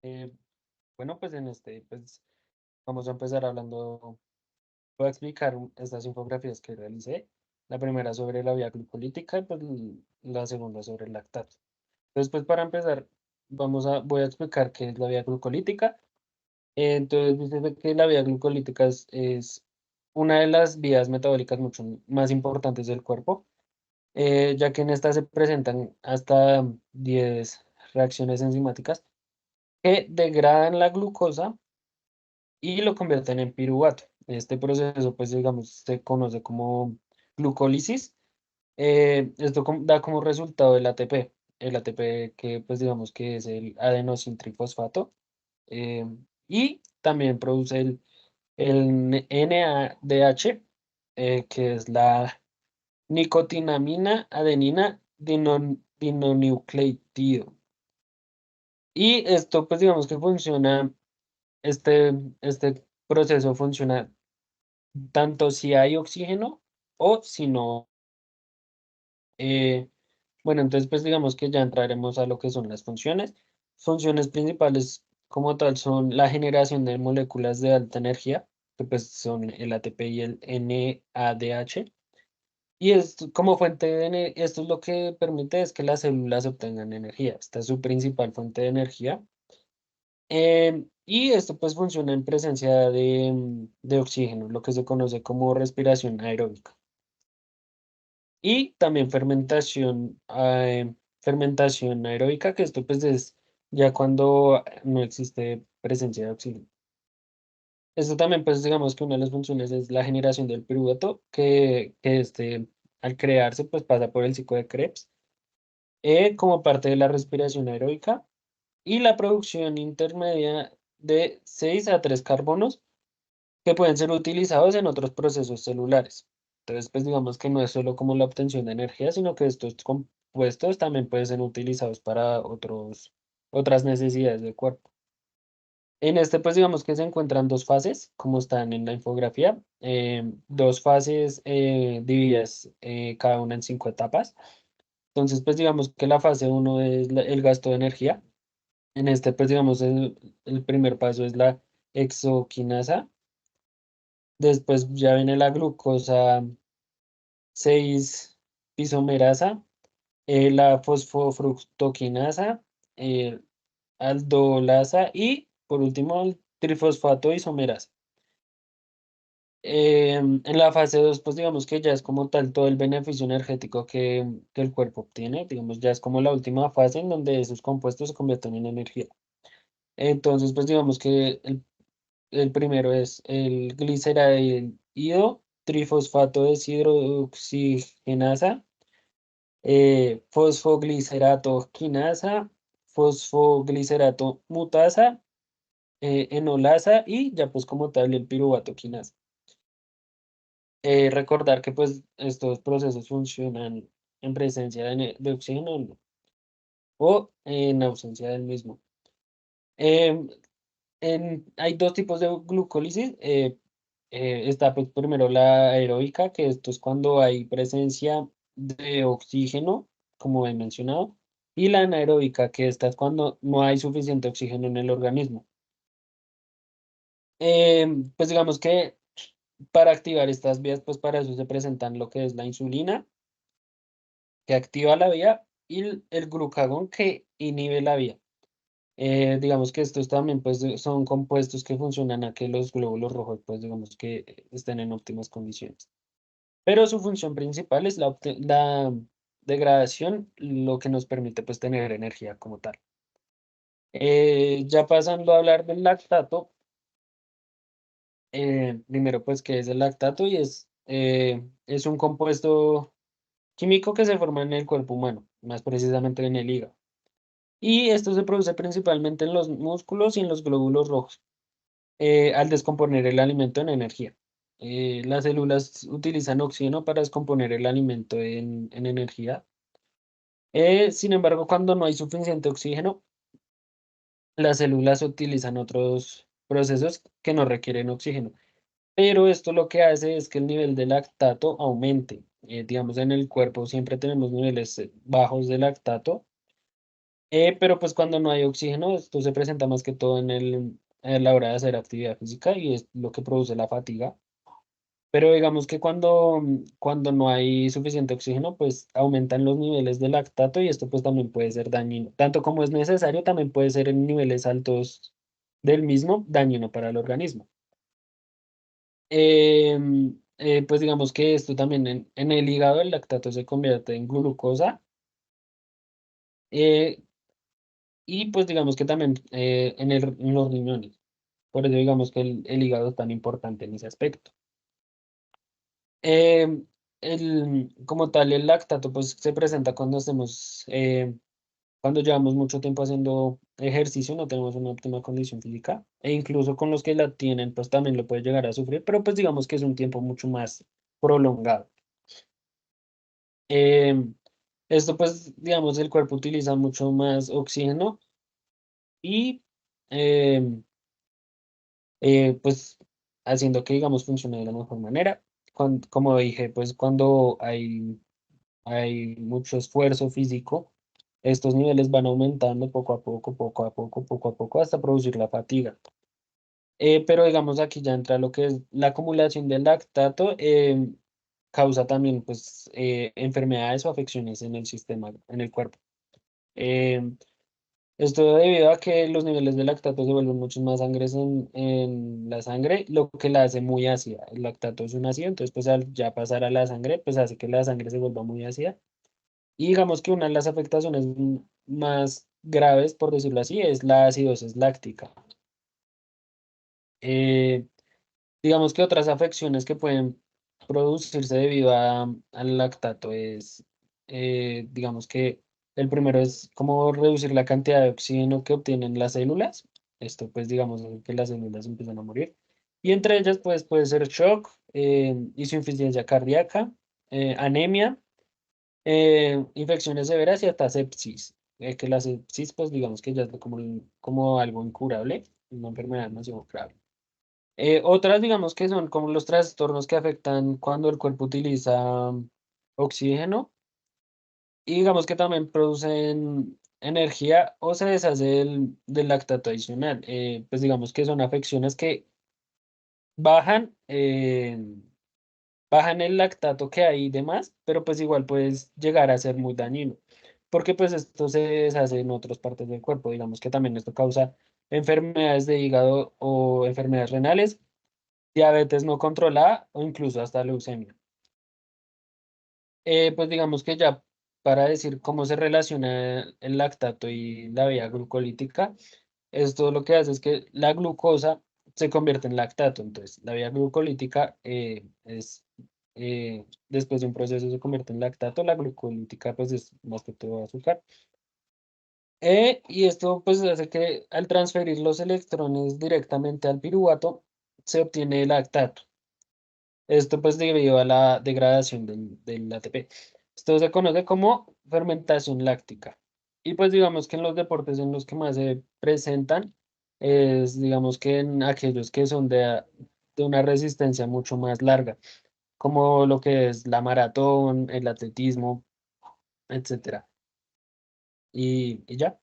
Eh, bueno, pues pues vamos a empezar hablando, voy a explicar estas infografías que realicé. La primera sobre la vía glucolítica y pues la segunda sobre el lactato. Entonces, pues para empezar, voy a explicar qué es la vía glucolítica. Entonces, dice que la vía glucolítica es una de las vías metabólicas mucho más importantes del cuerpo, ya que en esta se presentan hasta 10 reacciones enzimáticas que degradan la glucosa y lo convierten en piruvato. Este proceso, pues digamos, se conoce como glucólisis. Esto da como resultado el ATP que pues digamos que es el adenosintrifosfato, eh, y también produce el NADH, que es la nicotinamina adenina dinonucleótido. Y esto pues digamos que funciona, este proceso funciona tanto si hay oxígeno o si no. eh, bueno, entonces pues digamos que ya entraremos a lo que son las funciones. Funciones principales como tal son la generación de moléculas de alta energía, que pues son el ATP y el NADH. Y esto, como fuente esto es lo que permite es que las células obtengan energía. Esta es su principal fuente de energía. Y esto pues funciona en presencia de oxígeno, lo que se conoce como respiración aeróbica. Y también fermentación aeróbica, que esto pues es ya cuando no existe presencia de oxígeno. Esto también pues digamos que una de las funciones es la generación del piruvato, que al crearse pues pasa por el ciclo de Krebs, como parte de la respiración aeróbica y la producción intermedia de 6 a 3 carbonos que pueden ser utilizados en otros procesos celulares. Entonces, pues digamos que no es solo como la obtención de energía, sino que estos compuestos también pueden ser utilizados para otras necesidades del cuerpo. En pues digamos que se encuentran dos fases, como están en la infografía, dos fases divididas cada una en 5 etapas. Entonces, pues digamos que la fase uno es el gasto de energía. Pues digamos, el primer paso es la exoquinasa. Después ya viene la glucosa 6 isomerasa, la fosfofructoquinasa, eh, aldolasa y por último el trifosfato isomerasa. En la fase 2 pues digamos que ya es como tal todo el beneficio energético que el cuerpo obtiene, digamos, ya es como la última fase en donde esos compuestos se convierten en energía. Entonces, pues digamos que el primero es el gliceraldehído trifosfato deshidroxigenasa, fosfoglicerato quinasa, fosfoglicerato mutasa, enolasa y ya pues como tal el piruvato quinasa. Recordar que pues estos procesos funcionan en presencia de oxígeno o en ausencia del mismo. Em, Hay dos tipos de glucólisis. Está pues primero la aeróbica, que esto es cuando hay presencia de oxígeno, como he mencionado, y la anaeróbica, que esta es cuando no hay suficiente oxígeno en el organismo. Pues digamos que para activar estas vías, pues para eso se presentan lo que es la insulina, que activa la vía, y el glucagón, que inhibe la vía. Digamos que estos también pues son compuestos que funcionan a que los glóbulos rojos pues digamos que estén en óptimas condiciones. Pero su función principal es la degradación, lo que nos permite pues tener energía como tal. Ya pasando a hablar del lactato, primero pues que es el lactato y es un compuesto químico que se forma en el cuerpo humano, más precisamente en el hígado. Y esto se produce principalmente en los músculos y en los glóbulos rojos, al descomponer el alimento en energía. Las células utilizan oxígeno para descomponer el alimento en energía. Sin embargo, cuando no hay suficiente oxígeno, las células utilizan otros procesos que no requieren oxígeno. Pero esto lo que hace es que el nivel de lactato aumente. Digamos, en el cuerpo siempre tenemos niveles bajos de lactato, Pero pues cuando no hay oxígeno, esto se presenta más que todo en la hora de hacer actividad física y es lo que produce la fatiga. Pero digamos que cuando no hay suficiente oxígeno, pues aumentan los niveles de lactato y esto pues también puede ser dañino. Tanto como es necesario, también puede ser en niveles altos del mismo dañino para el organismo. Pues digamos que esto también en el hígado el lactato se convierte en glucosa eh, y pues digamos que también en los riñones. Por eso digamos que el hígado es tan importante en ese aspecto. Eh, como tal, el lactato pues se presenta cuando llevamos mucho tiempo haciendo ejercicio, no tenemos una óptima condición física, e incluso con los que la tienen, pues también lo puede llegar a sufrir, pero pues digamos que es un tiempo mucho más prolongado. Eh, Esto pues, digamos, el cuerpo utiliza mucho más oxígeno y eh, pues haciendo que, digamos, funcione de la mejor manera. Como dije, pues cuando hay mucho esfuerzo físico, estos niveles van aumentando poco a poco, poco a poco, poco a poco, hasta producir la fatiga. Pero digamos aquí ya entra lo que es la acumulación de lactato, causa también pues enfermedades o afecciones en el sistema, en el cuerpo. Eh, Esto debido a que los niveles de lactato se vuelven mucho más sangres en la sangre, lo que la hace muy ácida. El lactato es un ácido, entonces pues al ya pasar a la sangre, pues hace que la sangre se vuelva muy ácida. Y digamos que una de las afectaciones más graves, por decirlo así, es la acidosis láctica. Eh, digamos que otras afecciones que pueden producirse debido al lactato es, digamos que el primero es como reducir la cantidad de oxígeno que obtienen las células. Esto pues digamos hace que las células empiezan a morir. Y entre ellas pues puede ser shock, insuficiencia cardíaca, anemia, infecciones severas y hasta sepsis. Que la sepsis, pues digamos que ya es como algo incurable, una enfermedad demasiado grave. Otras, digamos que son como los trastornos que afectan cuando el cuerpo utiliza oxígeno y digamos que también producen energía o se deshace del lactato adicional. Pues digamos que son afecciones que bajan, bajan el lactato que hay de más, pero pues igual puedes llegar a ser muy dañino, porque pues esto se deshace en otras partes del cuerpo, digamos que también esto causa enfermedades de hígado o enfermedades renales, diabetes no controlada o incluso hasta leucemia. Pues digamos que ya para decir cómo se relaciona el lactato y la vía glucolítica, esto lo que hace es que la glucosa se convierte en lactato. Entonces, la vía glucolítica después de un proceso se convierte en lactato. La glucolítica, pues, es más que todo azúcar. Y esto, pues, hace que al transferir los electrones directamente al piruvato, se obtiene el lactato. Esto, pues, debido a la degradación del ATP. Esto se conoce como fermentación láctica. Y pues digamos que en los deportes en los que más se presentan es, digamos que en aquellos que son de una resistencia mucho más larga, como lo que es la maratón, el atletismo, etcétera. Y ya.